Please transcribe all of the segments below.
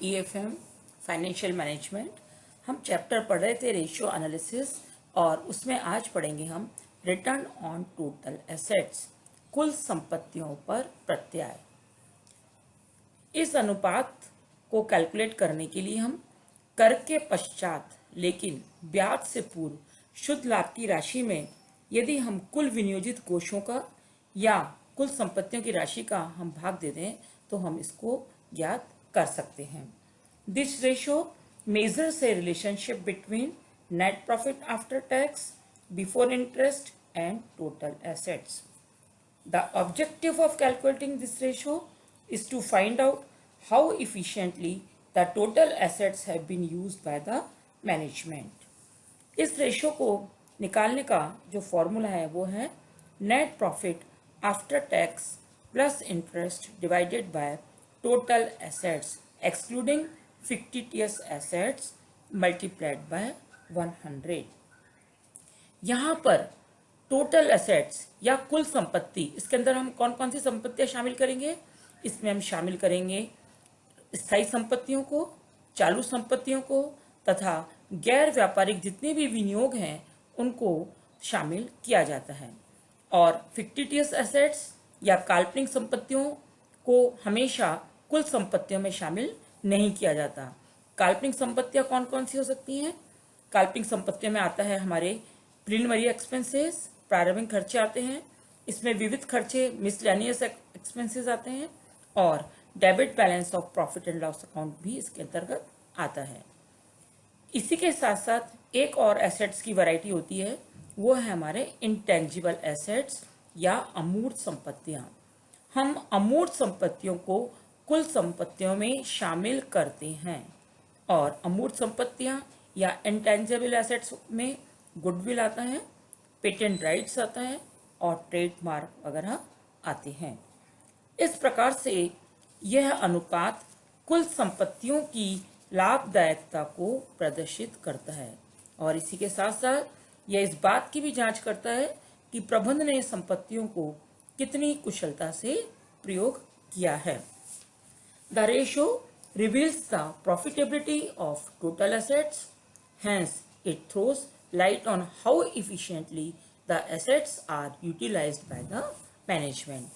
EFM financial management. हम chapter पढ़ रहे थे रेशियो एनालिसिस और उसमें आज पढ़ेंगे हम रिटर्न ऑन टोटल एसेट्स, कुल संपत्तियों पर प्रत्याय। इस अनुपात को कैलकुलेट करने के लिए हम कर के पश्चात लेकिन ब्याज से पूर्व शुद्ध लाभ की राशि में यदि हम कुल विनियोजित कोषों का या कुल संपत्तियों की राशि का हम भाग दे दें तो हम इसको ज्ञात कर सकते हैं। This ratio measures A relationship between net profit after tax before interest and total assets. The objective of calculating this ratio is to find out how efficiently the total assets have been used by the management. इस ratio को निकालने का जो formula है वो है net profit after tax plus interest divided by total assets excluding fictitious assets multiplied by 100। यहाँ पर टोटल एसेट्स या कुल संपत्ति, इसके अंदर हम कौन कौन सी संपत्तियां शामिल करेंगे? इसमें हम शामिल करेंगे स्थायी संपत्तियों को, चालू संपत्तियों को तथा गैर व्यापारिक जितने भी विनियोग हैं उनको शामिल किया जाता है। और फिक्टिटियस एसेट्स या काल्पनिक संपत्तियों को हमेशा कुल संपत्तियों में शामिल नहीं किया जाता। काल्पनिक संपत्तियां कौन कौन सी हो सकती हैं? काल्पनिक संपत्तियों में आता है हमारे प्रीलिमिनरी एक्सपेंसेस, प्रारंभिक खर्चे आते हैं, इसमें विविध खर्चे मिसलेनियस एक्सपेंसेस आते हैं और debit balance of profit and loss account भी इसके अंतर्गत आता है। इसी के साथ साथ एक और एसेट्स की वैरायटी होती है, वो है हमारे इंटेंजिबल एसेट्स या अमूर्त संपत्तियां। हम अमूर्त संपत्तियों को कुल संपत्तियों में शामिल करते हैं और अमूर्त संपत्तियां या इंटेंजिबल एसेट्स में गुडविल आता है, पेटेंट राइट्स आता है और ट्रेडमार्क वगैरह आते हैं। इस प्रकार से यह अनुपात कुल संपत्तियों की लाभदायकता को प्रदर्शित करता है और इसी के साथ साथ यह इस बात की भी जांच करता है कि प्रबंध ने संपत्तियों को कितनी कुशलता से प्रयोग किया है। The ratio reveals the profitability of total assets, hence it throws light on how efficiently the assets are utilized by the management।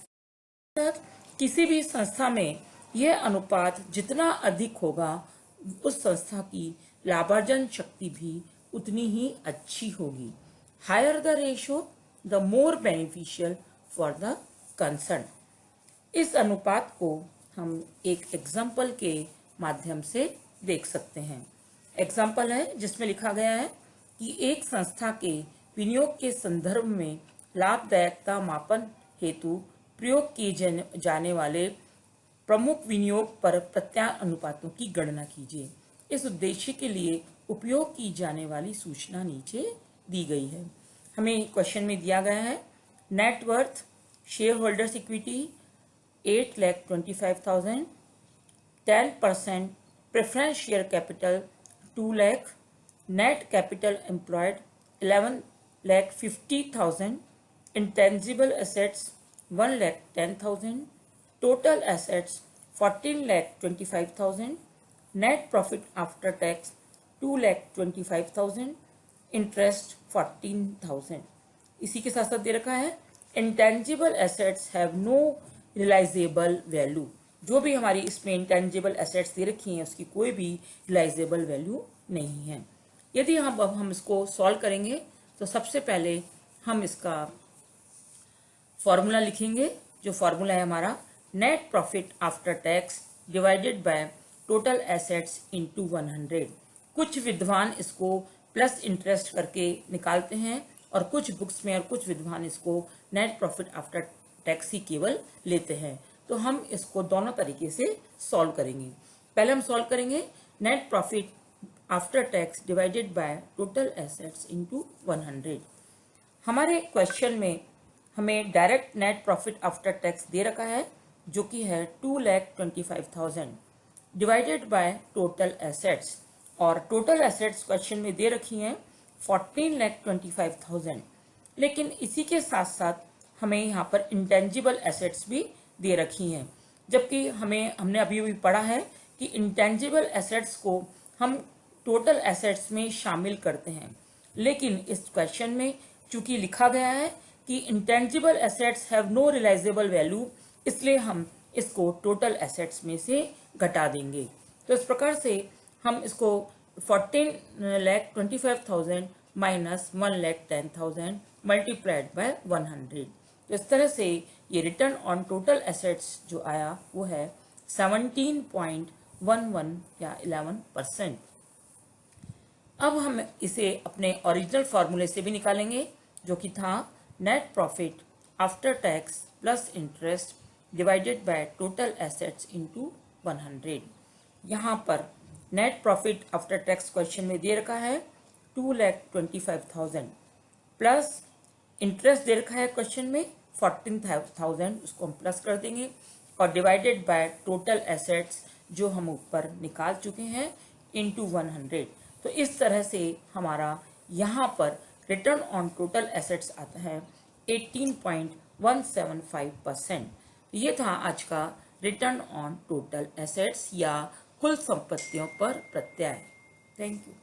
किसी भी संस्था में यह अनुपात जितना अधिक होगा उस संस्था की लाभार्जन शक्ति भी उतनी ही अच्छी होगी। Higher the ratio the more beneficial for the concern. इस अनुपात को हम एक एग्जाम्पल के माध्यम से देख सकते हैं। एग्जाम्पल है जिसमें लिखा गया है कि एक संस्था के विनियोग के संदर्भ में लाभदायकता मापन हेतु प्रयोग किए जाने वाले प्रमुख विनियोग पर प्रत्याय अनुपातों की गणना कीजिए। इस उद्देश्य के लिए उपयोग की जाने वाली सूचना नीचे दी गई है। हमें क्वेश्चन में दिया गया है net worth share holders equity 8,25,000, 10% preference share capital 2 lakh, net capital employed 11,50,000, intangible assets 1,10,000, total assets 14,25,000, net profit after tax 2,25,000, interest 14,000। इसी के साथ साथ दे रखा है intangible assets have no realizable value। जो भी हमारी इसमें intangible assets दे रखी हैं उसकी कोई भी realizable value नहीं है। यदि हम इसको सॉल्व करेंगे तो सबसे पहले हम इसका फॉर्मूला लिखेंगे। जो फॉर्मूला है हमारा net profit after tax divided by total assets into 100। कुछ विद्वान इसको प्लस इंटरेस्ट करके निकालते हैं और कुछ बुक्स में और कुछ विद्वान इसको नेट प्रॉफिट आफ्टर टैक्स ही केवल लेते हैं। तो हम इसको दोनों तरीके से सॉल्व करेंगे। पहले हम सॉल्व करेंगे net profit after tax divided by total assets into 100। हमारे क्वेश्चन में हमें direct net profit after tax दे रखा है जो कि है 2,25,000 डिवाइडेड बाय टोटल एसेट्स और टोटल एसेट्स क्वेश्चन में दे रखी हैं 14,25,000। लेकिन इसी के साथ साथ हमें यहाँ पर इंटेंजिबल एसेट्स भी दे रखी हैं, जबकि हमने अभी पढ़ा है कि इंटेंजिबल एसेट्स को हम टोटल एसेट्स में शामिल करते हैं, लेकिन इस क्वेश्चन में चूंकि लिखा गया है कि intangible assets have no realisable value, इसलिए हम इसको टोटल एसेट्स में से घटा देंगे। तो इस प्रकार से हम इसको 14,25,000 माइनस 1,10,000 मल्टीप्लाइड बाय 100। तो इस तरह से ये रिटर्न ऑन टोटल एसेट्स जो आया वो है 17.11 या 11%। अब हम इसे अपने ओरिजिनल फॉर्मूले से भी निकालेंगे, जो कि था net profit after tax plus interest divided by total assets into 100। यहाँ पर net profit after tax question में दे रखा है 2,25,000 प्लस इंटरेस्ट दे रखा है क्वेश्चन में 14,000, उसको हम प्लस कर देंगे, और डिवाइडेड बाय टोटल एसेट्स जो हम ऊपर निकाल चुके हैं इनटू 100। तो इस तरह से हमारा यहाँ पर रिटर्न ऑन टोटल एसेट्स आता है 18.175%। ये था आज का रिटर्न ऑन टोटल एसेट्स या कुल संपत्तियों पर प्रत्यय। Thank you.